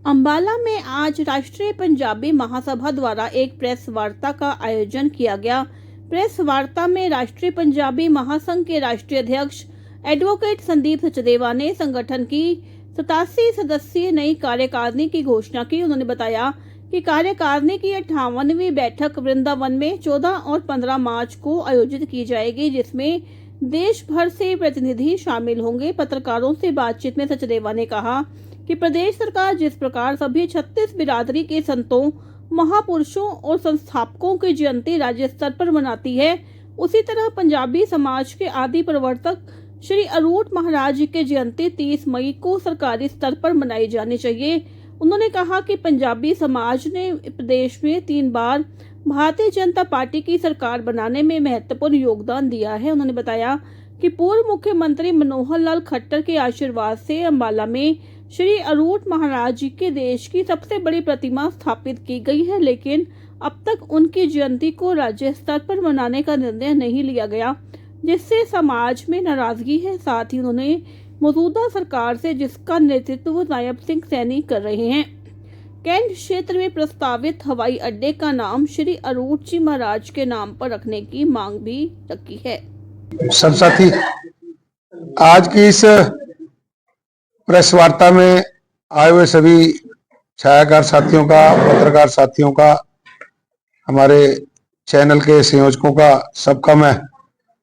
अंबाला में आज राष्ट्रीय पंजाबी महासभा द्वारा एक प्रेस वार्ता का आयोजन किया गया। प्रेस वार्ता में राष्ट्रीय पंजाबी महासंघ के राष्ट्रीय अध्यक्ष एडवोकेट संदीप सचदेवा ने संगठन की 87 सदस्यीय नई कार्यकारिणी की घोषणा की। उन्होंने बताया कि कार्यकारिणी की 58वीं बैठक वृंदावन में 14 और 15 मार्च को आयोजित की जाएगी, जिसमें देश भर से प्रतिनिधि शामिल होंगे। पत्रकारों से बातचीत में सचदेवा ने कहा कि प्रदेश सरकार जिस प्रकार सभी 36 बिरादरी के संतों, महापुरुषों और संस्थापकों की जयंती राज्य स्तर पर मनाती है, उसी तरह पंजाबी समाज के आदि प्रवर्तक श्री अरूट महाराज की जयंती 30 मई को सरकारी स्तर पर मनाई जानी चाहिए। उन्होंने कहा कि पंजाबी समाज ने प्रदेश में 3 बार भारतीय जनता पार्टी की सरकार बनाने में महत्वपूर्ण योगदान दिया है। उन्होंने बताया कि पूर्व मुख्यमंत्री मनोहर लाल खट्टर के आशीर्वाद से अंबाला में श्री अरूट महाराज जी के देश की सबसे बड़ी प्रतिमा स्थापित की गई है, लेकिन अब तक उनकी जयंती को राज्य स्तर पर मनाने का निर्णय नहीं लिया गया, जिससे समाज में नाराजगी है। साथ ही उन्होंने मौजूदा सरकार से, जिसका नेतृत्व नायब सिंह सैनी कर रहे हैं, कैंट क्षेत्र में प्रस्तावित हवाई अड्डे का नाम श्री अरूट जी महाराज के नाम पर रखने की मांग भी रखी है। सब साथी, आज की इस प्रेस वार्ता में आए हुए सभी छायाकार साथियों का, पत्रकार साथियों का, हमारे चैनल के संयोजकों का, सबका मैं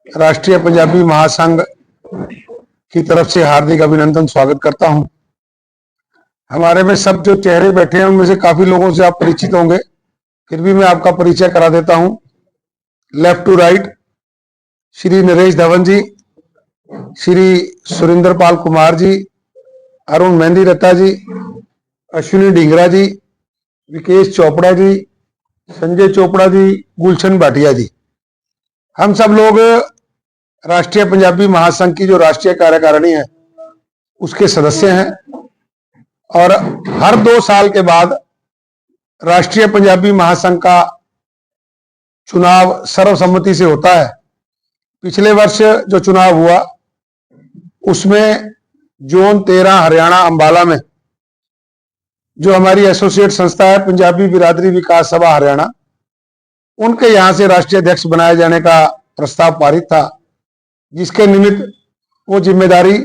राष्ट्रीय पंजाबी महासंघ की तरफ से हार्दिक अभिनंदन स्वागत करता हूं। हमारे में सब जो चेहरे बैठे हैं उनमें से काफी लोगों से आप परिचित होंगे, फिर भी मैं आपका परिचय करा देता हूं। Left to right, Shri Naresh Dhawan ji, Shri Surendra Pal Kumar ji, Arun Mehndiratta ji, Ashwani Dhingra ji, Vikesh Chopra ji, Sanjay Chopra ji, Gulshan Bhatia ji. हम सब लोग राष्ट्रीय पंजाबी महासंघ की जो राष्ट्रीय कार्यकारिणी है उसके सदस्य हैं और हर 2 साल के बाद राष्ट्रीय पंजाबी महासंघ का चुनाव सर्वसम्मति से होता है। पिछले वर्ष जो चुनाव हुआ उसमें जोन 13 हरियाणा अंबाला में जो हमारी एसोसिएट संस्था है पंजाबी बिरादरी विकास सभा हरियाणा, उनके यहां से राष्ट्रीय अध्यक्ष बनाए जाने का प्रस्ताव पारित था, जिसके निमित्त वो जिम्मेदारी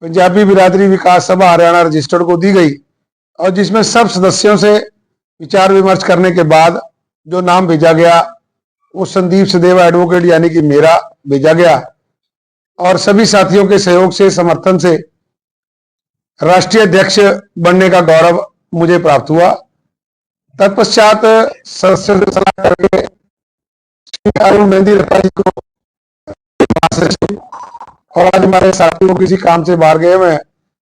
पंजाबी बिरादरी विकास सभा हरियाणा रजिस्टर्ड को दी गई और जिसमें सब सदस्यों से विचार विमर्श करने के बाद जो नाम भेजा गया वो संदीप सचदेवा एडवोकेट यानी कि मेरा भेजा गया और सभी साथियों के सहयोग से, समर्थन से राष्ट्रीय अध्यक्ष बनने का गौरव मुझे प्राप्त हुआ। तत्पश्चात सदस्यों से सलाह करके अरुण मेहंदी रत्ता जी को और आज हमारे साथियों किसी काम से बाहर गए हुए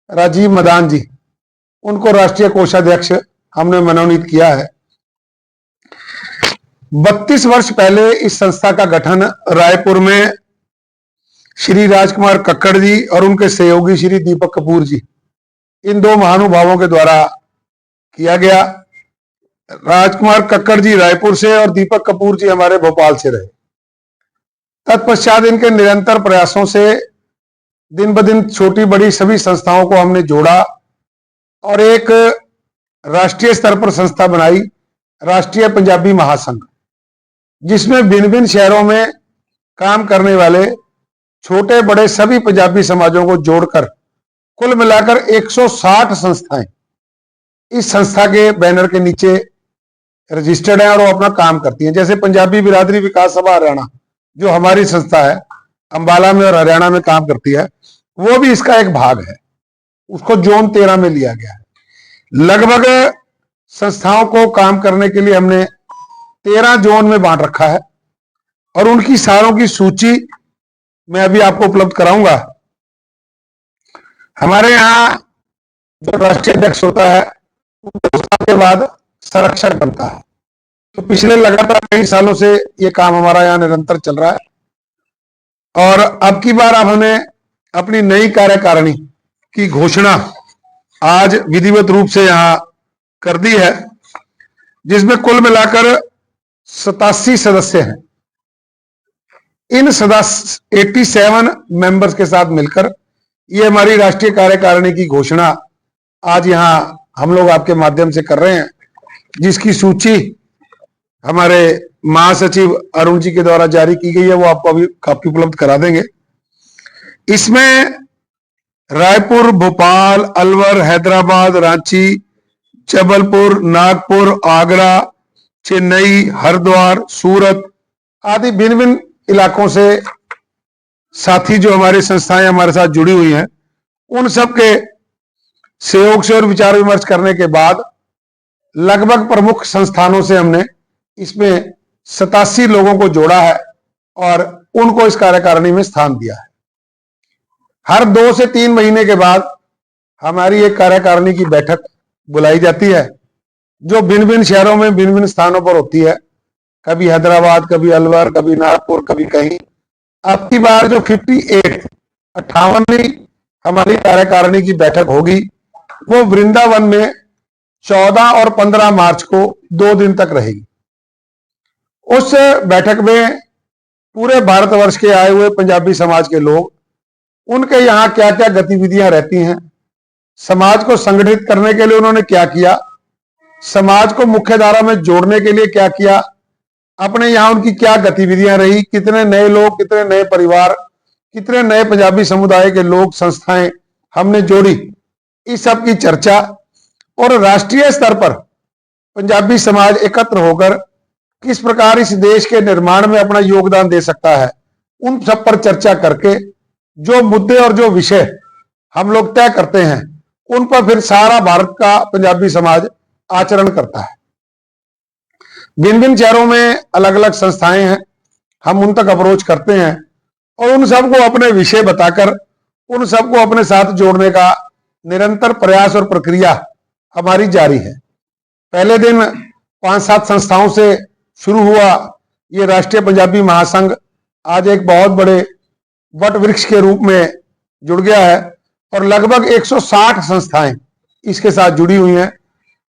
राजीव मदान जी, उनको राष्ट्रीय कोषाध्यक्ष हमने मनोनीत किया है। 32 वर्ष पहले इस संस्था का गठन रायपुर में श्री राजकुमार कक्कड़ जी और उनके सहयोगी श्री दीपक कपूर जी, इन 2 महानुभावों के द्वारा किया गया। राजकुमार कक्कड़ जी रायपुर से और दीपक कपूर जी हमारे भोपाल से रहे। तत्पश्चात इनके निरंतर प्रयासों से दिन ब दिन छोटी बड़ी सभी संस्थाओं को हमने जोड़ा और एक राष्ट्रीय स्तर पर संस्था बनाई, राष्ट्रीय पंजाबी महासंघ, जिसमें भिन्न भिन्न शहरों में काम करने वाले छोटे बड़े सभी पंजाबी समाजों को जोड़कर कुल मिलाकर 160 संस्थाएं इस संस्था के बैनर के नीचे रजिस्टर्ड हैं और वो अपना काम करती हैं। जैसे पंजाबी बिरादरी विकास सभा हरियाणा जो हमारी संस्था है, अंबाला में और हरियाणा में काम करती है, वो भी इसका एक भाग है। उसको जोन 13 में लिया गया है। लगभग संस्थाओं को काम करने के लिए हमने 13 जोन में बांट रखा है और उनकी सारों की सूची मैं अभी आपको उपलब्ध कराऊंगा। हमारे यहाँ जो राष्ट्रीय अध्यक्ष होता है उसके बाद संरक्षक बनता है। तो पिछले लगातार कई सालों से ये काम हमारा यहाँ निरंतर चल रहा है और अब की बार अब हमने अपनी नई कार्यकारिणी की घोषणा आज विधिवत रूप से यहाँ कर दी है, जिसमें कुल मिलाकर 87 सदस्य हैं। इन 87 मेंबर्स के साथ मिलकर ये हमारी राष्ट्रीय कार्यकारिणी की घोषणा आज यहाँ हम लोग आपके माध्यम से कर रहे हैं, जिसकी सूची हमारे महासचिव अरुण जी के द्वारा जारी की गई है, वो आपको अभी कॉपी उपलब्ध करा देंगे। इसमें रायपुर, भोपाल, अलवर, हैदराबाद, रांची, जबलपुर, नागपुर, आगरा, चेन्नई, हरिद्वार, सूरत आदि भिन्न भिन्न इलाकों से साथी जो हमारी संस्थाएं हमारे साथ जुड़ी हुई हैं, उन सब के सहयोग से और विचार विमर्श करने के बाद लगभग प्रमुख संस्थानों से हमने इसमें 87 लोगों को जोड़ा है और उनको इस कार्यकारिणी में स्थान दिया है। हर 2 से 3 महीने के बाद हमारी एक कार्यकारिणी की बैठक बुलाई जाती है, जो भिन्न भिन्न शहरों में भिन्न भिन्न स्थानों पर होती है, कभी हैदराबाद, कभी अलवर, कभी नागपुर, कभी कहीं। अब की बार जो 58वीं हमारी कार्यकारिणी की बैठक होगी, वो वृंदावन में 14 और 15 मार्च को 2 दिन तक रहेगी। उस बैठक में पूरे भारतवर्ष के आए हुए पंजाबी समाज के लोग, उनके यहाँ क्या क्या गतिविधियां रहती हैं, समाज को संगठित करने के लिए उन्होंने क्या किया, समाज को मुख्यधारा में जोड़ने के लिए क्या किया, अपने यहाँ उनकी क्या गतिविधियां रही, कितने नए लोग, कितने नए परिवार, कितने नए पंजाबी समुदाय के लोग, संस्थाएं हमने जोड़ी, इस सब की चर्चा। और राष्ट्रीय स्तर पर पंजाबी समाज एकत्र होकर किस प्रकार इस देश के निर्माण में अपना योगदान दे सकता है, उन सब पर चर्चा करके जो मुद्दे और जो विषय हम लोग तय करते हैं, उन पर फिर सारा भारत का पंजाबी समाज आचरण करता है। भिन्न भिन्न शहरों में अलग अलग संस्थाएं हैं, हम उन तक अप्रोच करते हैं और उन सबको अपने विषय बताकर उन सबको अपने साथ जोड़ने का निरंतर प्रयास और प्रक्रिया हमारी जारी है। पहले दिन 5-7 संस्थाओं से शुरू हुआ ये राष्ट्रीय पंजाबी महासंघ आज एक बहुत बड़े वट वृक्ष के रूप में जुड़ गया है और लगभग 160 संस्थाएं इसके साथ जुड़ी हुई हैं।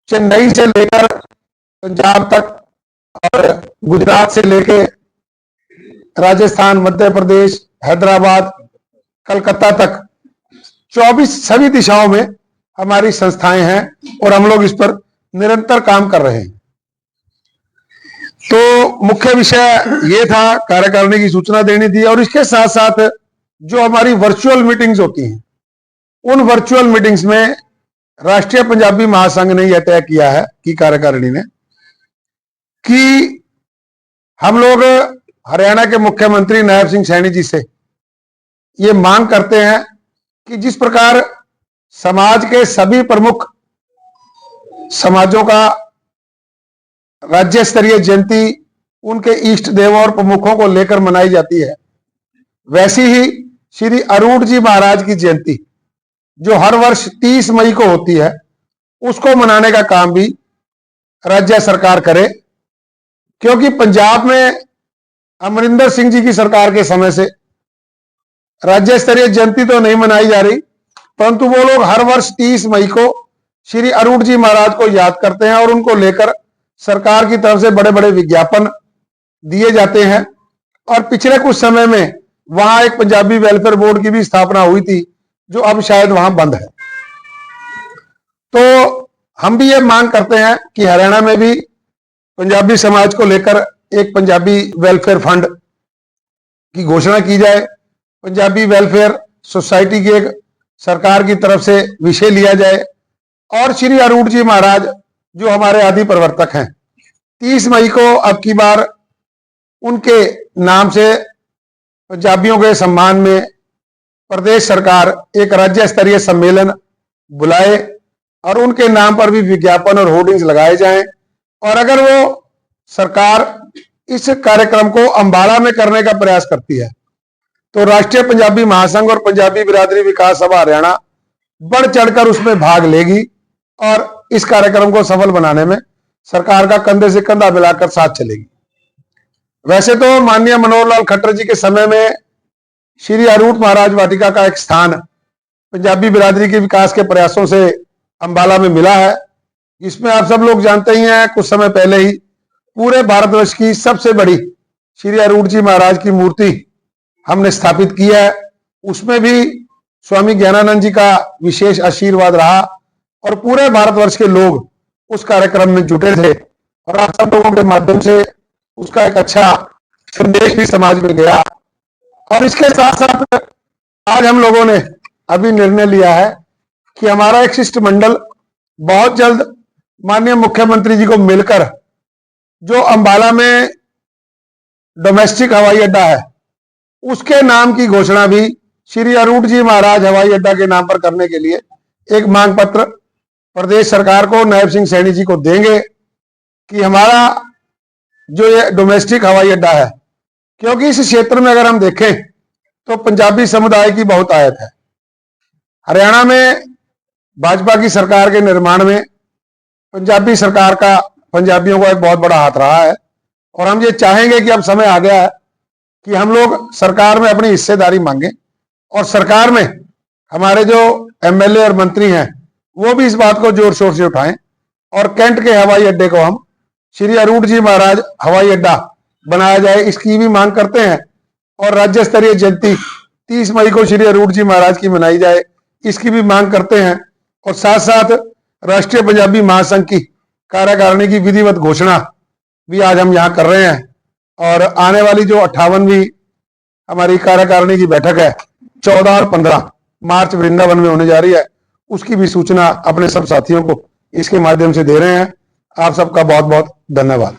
चेन्नई से लेकर पंजाब तक और गुजरात से लेकर राजस्थान, मध्य प्रदेश, हैदराबाद, कलकत्ता तक 24 सभी दिशाओं में हमारी संस्थाएं हैं और हम लोग इस पर निरंतर काम कर रहे हैं। तो मुख्य विषय ये था, कार्यकारिणी की सूचना देनी थी और इसके साथ साथ जो हमारी वर्चुअल मीटिंग्स होती हैं, उन वर्चुअल मीटिंग्स में राष्ट्रीय पंजाबी महासंघ ने यह तय किया है कि कार्यकारिणी ने कि हम लोग हरियाणा के मुख्यमंत्री नायब सिंह सैनी जी से ये मांग करते हैं कि जिस प्रकार समाज के सभी प्रमुख समाजों का राज्य स्तरीय जयंती उनके इष्ट देवों और प्रमुखों को लेकर मनाई जाती है, वैसी ही श्री अरूढ़ जी महाराज की जयंती जो हर वर्ष 30 मई को होती है, उसको मनाने का काम भी राज्य सरकार करे। क्योंकि पंजाब में अमरिंदर सिंह जी की सरकार के समय से राज्य स्तरीय जयंती तो नहीं मनाई जा रही, परंतु वो लोग हर वर्ष 30 मई को श्री अरूढ़ जी महाराज को याद करते हैं और उनको लेकर सरकार की तरफ से बड़े बड़े विज्ञापन दिए जाते हैं। और पिछले कुछ समय में वहां एक पंजाबी वेलफेयर बोर्ड की भी स्थापना हुई थी, जो अब शायद वहां बंद है। तो हम भी ये मांग करते हैं कि हरियाणा में भी पंजाबी समाज को लेकर एक पंजाबी वेलफेयर फंड की घोषणा की जाए, पंजाबी वेलफेयर सोसाइटी की एक सरकार की तरफ से विषय लिया जाए और श्री अरूढ़ जी महाराज जो हमारे आदि प्रवर्तक हैं, 30 मई को अब की बार उनके नाम से पंजाबियों के सम्मान में प्रदेश सरकार एक राज्य स्तरीय सम्मेलन बुलाए और उनके नाम पर भी विज्ञापन और होर्डिंग्स लगाए जाएं। और अगर वो सरकार इस कार्यक्रम को अंबाला में करने का प्रयास करती है, तो राष्ट्रीय पंजाबी महासंघ और पंजाबी बिरादरी विकास सभा हरियाणा बढ़ चढ़कर उसमें भाग लेगी और इस कार्यक्रम को सफल बनाने में सरकार का कंधे से कंधा मिलाकर साथ चलेगी। वैसे तो माननीय मनोहर लाल खट्टर जी के समय में श्री अरूढ़ महाराज वाटिका का एक स्थान पंजाबी बिरादरी के विकास के प्रयासों से अंबाला में मिला है, जिसमें आप सब लोग जानते ही हैं कुछ समय पहले ही पूरे भारतवर्ष की सबसे बड़ी श्री अरूढ़ जी महाराज की मूर्ति हमने स्थापित की है। उसमें भी स्वामी ज्ञानानंद जी का विशेष आशीर्वाद रहा और पूरे भारतवर्ष के लोग उस कार्यक्रम में जुटे थे और आप सब लोगों के माध्यम से उसका एक अच्छा संदेश भी समाज में गया। और इसके साथ साथ आज हम लोगों ने अभी निर्णय लिया है कि हमारा एक शिष्टमंडल बहुत जल्द माननीय मुख्यमंत्री जी को मिलकर जो अंबाला में डोमेस्टिक हवाई अड्डा है उसके नाम की घोषणा भी श्री अरूट जी महाराज हवाई अड्डा के नाम पर करने के लिए एक मांग पत्र प्रदेश सरकार को नायब सिंह सैनी जी को देंगे कि हमारा जो ये डोमेस्टिक हवाई अड्डा है, क्योंकि इस क्षेत्र में अगर हम देखें तो पंजाबी समुदाय की बहुत आयत है। हरियाणा में भाजपा की सरकार के निर्माण में पंजाबी सरकार का पंजाबियों का एक बहुत बड़ा हाथ रहा है और हम ये चाहेंगे कि अब समय आ गया है कि हम लोग सरकार में अपनी हिस्सेदारी मांगे और सरकार में हमारे जो एमएलए और मंत्री हैं वो भी इस बात को जोर शोर से उठाएं और कैंट के हवाई अड्डे को हम श्री अरूट जी महाराज हवाई अड्डा बनाया जाए, इसकी भी मांग करते हैं। और राज्य स्तरीय जयंती 30 मई को श्री अरूट जी महाराज की मनाई जाए, इसकी भी मांग करते हैं। और साथ साथ राष्ट्रीय पंजाबी महासंघ की कार्यकारिणी की विधिवत घोषणा भी आज हम यहाँ कर रहे हैं। और आने वाली जो 58वीं हमारी कार्यकारिणी की बैठक है 14 और 15 मार्च वृंदावन में होने जा रही है, उसकी भी सूचना अपने सब साथियों को इसके माध्यम से दे रहे हैं। आप सबका बहुत बहुत धन्यवाद।